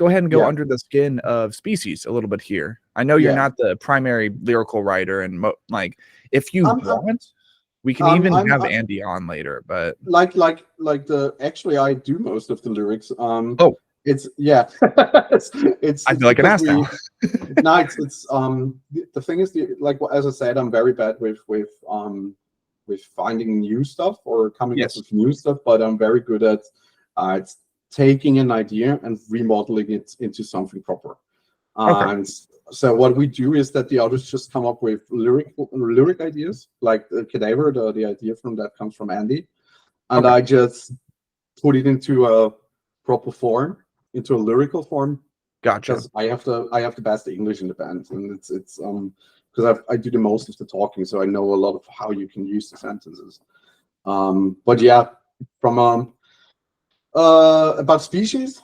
go ahead and go Yeah. under the skin of Species a little bit here. I know you're Yeah. not the primary lyrical writer, and like if you want, we can I'm- even I'm- have I'm- Andy on later. But actually, I do most of the lyrics. oh, it's I feel like an ass now. No, it's the thing is, as I said, I'm very bad with finding new stuff or coming up with new stuff, but I'm very good at taking an idea and remodeling it into something proper. Okay. And so what we do is that the artists just come up with lyric ideas, like the Cadaver. The idea from that comes from Andy, and I just put it into a proper form, into a lyrical form. Gotcha. Because I have the best English in the band, and it's because I do the most of the talking, so I know a lot of how you can use the sentences. But yeah, from about Species,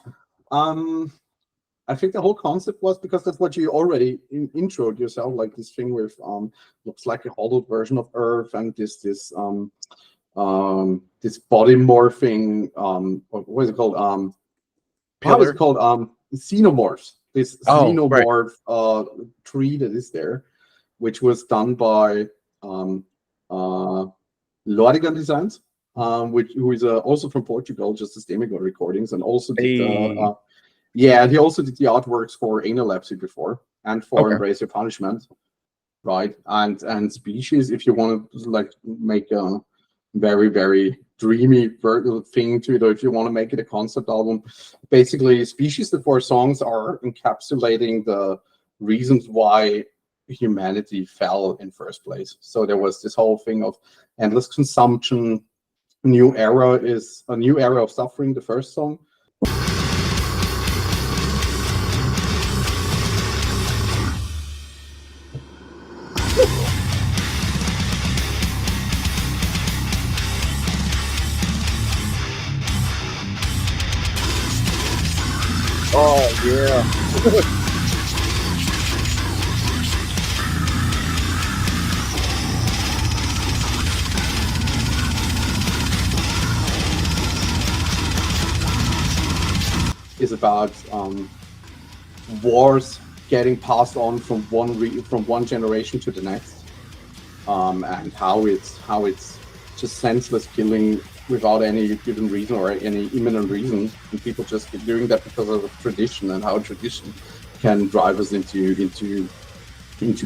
I think the whole concept was because that's what you already introed yourself, like this thing with looks like a hollowed version of Earth, and this body morphing what is it called how is it called xenomorphs. This xenomorph tree that is there, which was done by Lorigan Designs, who is also from Portugal, just as Demigod Recordings, and also did he also did the artworks for Analepsy before and for Embrace Your Punishment, right? And Species, if you want to like make a very, very dreamy thing to it, or if you want to make it a concept album, basically Species, the 4 songs are encapsulating the reasons why humanity fell in first place. So there was this whole thing of endless consumption. A new era of suffering, the first song. Oh yeah. Is about wars getting passed on from one generation to the next, and how it's just senseless killing without any given reason or any imminent reason, and people just keep doing that because of tradition, and how tradition can drive us into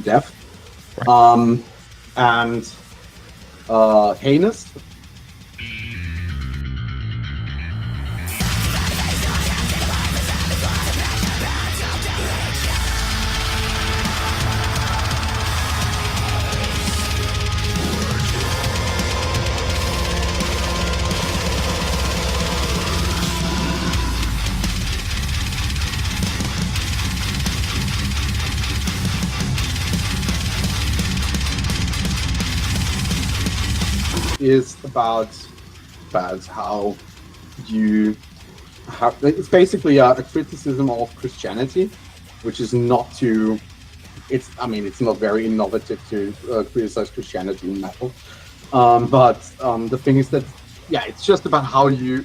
death. And heinous. Is about how it's basically a criticism of Christianity, which is not too. It's not very innovative to criticize Christianity in metal, but the thing is that it's just about how you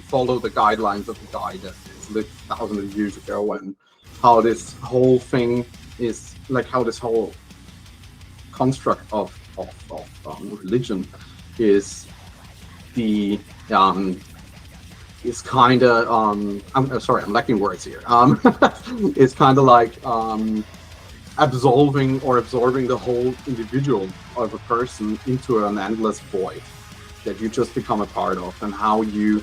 follow the guidelines of the guy that lived thousands of years ago, and how this whole thing is like how this whole construct of religion is the is kind of I'm sorry, I'm lacking words here. It's kind of like absorbing the whole individual of a person into an endless void that you just become a part of, and how you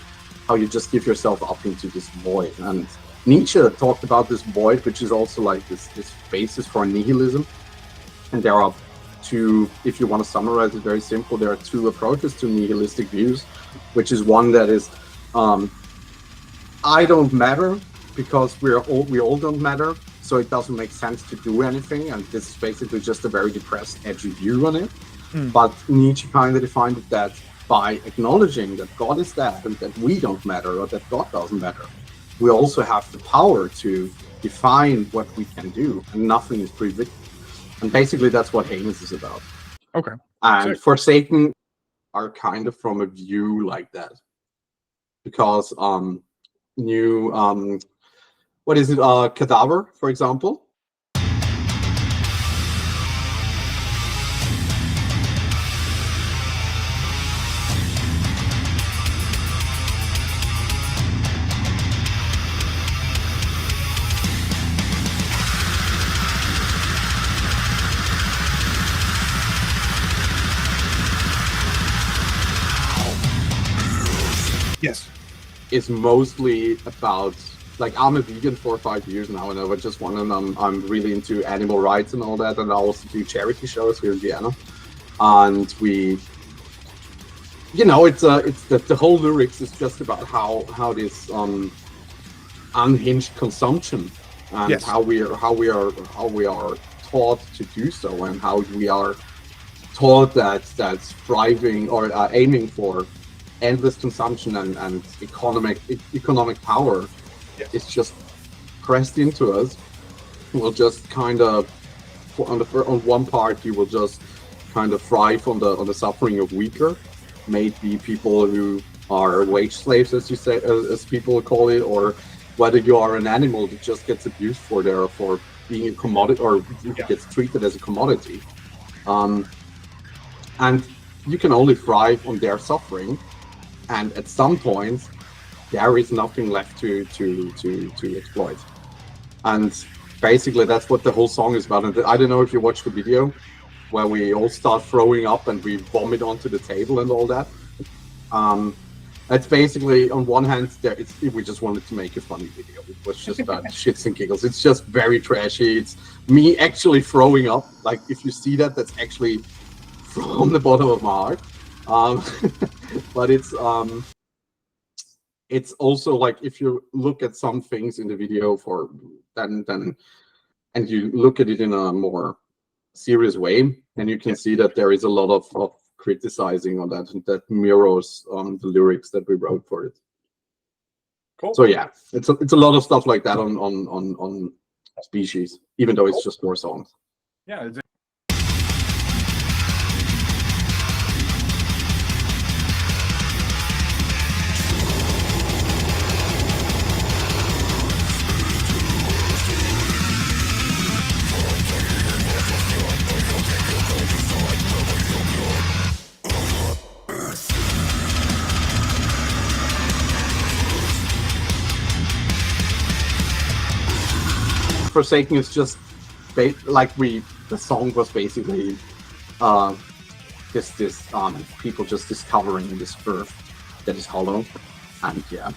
just give yourself up into this void. And Nietzsche talked about this void, which is also like this basis for nihilism. And there are two, if you want to summarize it very simple, there are 2 approaches to nihilistic views, which is one that is I don't matter because we all don't matter, so it doesn't make sense to do anything, and this is basically just a very depressed, edgy view on it. But Nietzsche kind of defined it that by acknowledging that God is dead and that we don't matter, or that God doesn't matter, we also have the power to define what we can do, and nothing is pre-written. And basically that's what Heinous is about. Okay. And Forsaken are kind of from a view like that, because what is it? Cadaver, for example. Yes. Is mostly about, like, I'm a vegan for 5 years now, and I just want to, I'm really into animal rights and all that, and I also do charity shows here in Vienna. And we, you know, it's the whole lyrics is just about how this unhinged consumption, and Yes. how we are taught to do so, and how we are taught that's striving or aiming for endless consumption and economic power. Yes. Is just pressed into us. We'll just kind of, on one part, you will just kind of thrive on the suffering of weaker, maybe people who are wage slaves, as you say, as people call it, or whether you are an animal that just gets abused for being a commodity, or gets treated as a commodity. And you can only thrive on their suffering, and at some point there is nothing left to exploit. And basically that's what the whole song is about. And I don't know if you watched the video where we all start throwing up and we vomit onto the table and all that. It's basically, on one hand, we just wanted to make a funny video. It was just about shits and giggles. It's just very trashy. It's me actually throwing up. Like, if you see that, that's actually from the bottom of my heart. But it's also like, if you look at some things in the video and you look at it in a more serious way, then you can see that there is a lot of criticizing on that, and that mirrors the lyrics that we wrote for it. Cool. So yeah, it's a lot of stuff like that on Species, even though it's just 4 songs. Yeah. Forsaken is just the song was basically this people just discovering this earth that is hollow. And yeah,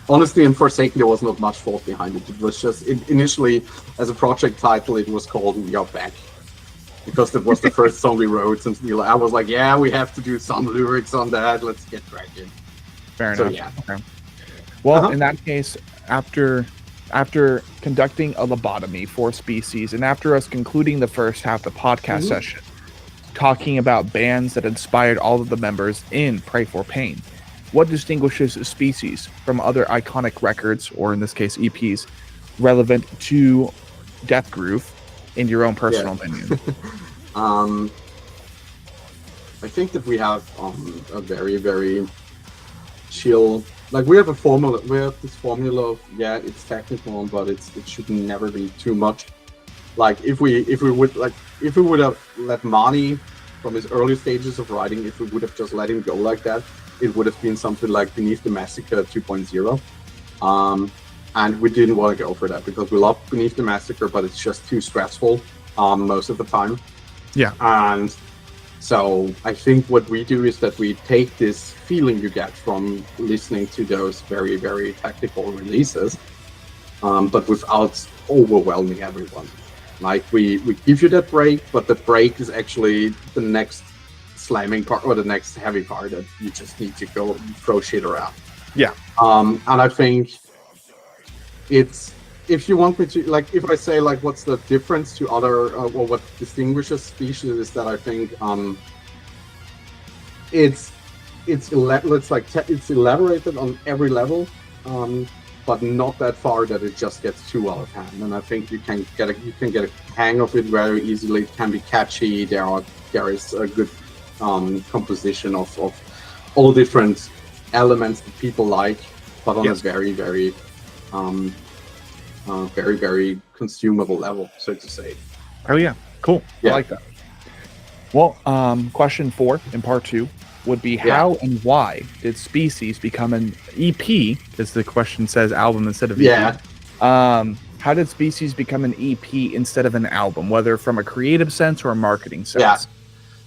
honestly, in Forsaken there was not much thought behind it. It was just, initially, as a project title, it was called We Are Back, because that was the first song we wrote, and I was like, yeah, we have to do some lyrics on that, let's get cracking. Fair So enough. yeah. Okay. Well, in that case, after conducting a lobotomy for Species, and after us concluding the first half of the podcast session, talking about bands that inspired all of the members in Pray for Pain, what distinguishes Species from other iconic records, or in this case EPs, relevant to Death Groove, in your own personal opinion? I think that we have a very, very chill, like, we have this formula of, yeah, it's technical, but it should never be too much. Like, if we would have let Mani, from his early stages of writing, if we would have just let him go like that, it would have been something like Beneath the Massacre 2.0. And we didn't want to go for that, because we love Beneath the Massacre, but it's just too stressful most of the time. Yeah. And so I think what we do is that we take this feeling you get from listening to those very, very technical releases, but without overwhelming everyone. Like, we give you that break, but the break is actually the next slamming part, or the next heavy part, that you just need to go throw shit around. Yeah. And I think it's, if you want me to, like, if I say, like, what's the difference to other, or what distinguishes Species, is that I think it's elaborated on every level, but not that far that it just gets too out of hand. And I think you can get a hang of it very easily. It can be catchy. There is a good composition of all different elements that people like, but on a very, very very, very consumable level, so to say. Oh yeah, cool. Yeah. I like that. Well, question 4 in part 2 would be how and why did Species become an EP? As the question says, album instead of EP. Yeah. How did Species become an EP instead of an album, whether from a creative sense or a marketing sense? Yeah.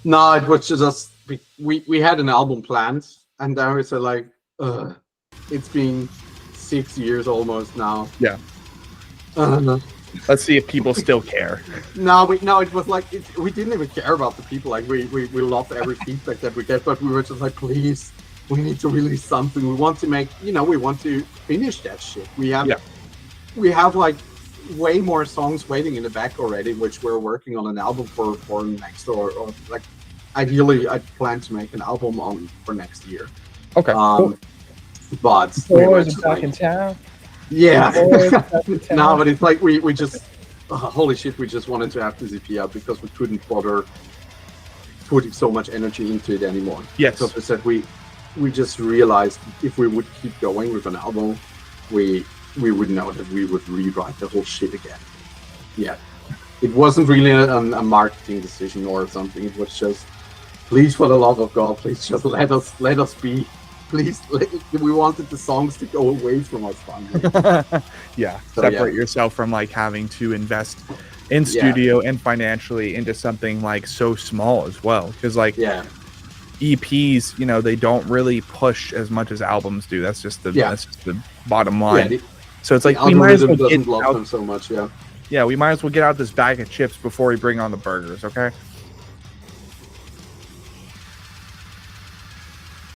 No, it was just we had an album planned, and then we said like, it's been 6 years almost now. Yeah. Let's see if people still care. No, it was like we didn't even care about the people. Like we loved every feedback that we get, but we were just like, please, we need to release something. We want to make, we want to finish that shit. We have like way more songs waiting in the back already, which we're working on an album for next or like ideally I plan to make an album for next year. Okay. Cool. But we were just back in town. Yeah. No, but it's like we just holy shit, we just wanted to have this EP out because we couldn't bother putting so much energy into it anymore. Yes. So we said we just realized if we would keep going with an album, we would know that we would rewrite the whole shit again. Yeah. It wasn't really a marketing decision or something. It was just, please, for the love of God, please just let us be. Please, we wanted the songs to go away from us finally. Yeah, so, separate yourself from like having to invest in studio and financially into something like so small as well. Because like EPs, they don't really push as much as albums do. That's just the bottom line. So it's like we might as well get out them so much. Yeah, we might as well get out this bag of chips before we bring on the burgers. Okay.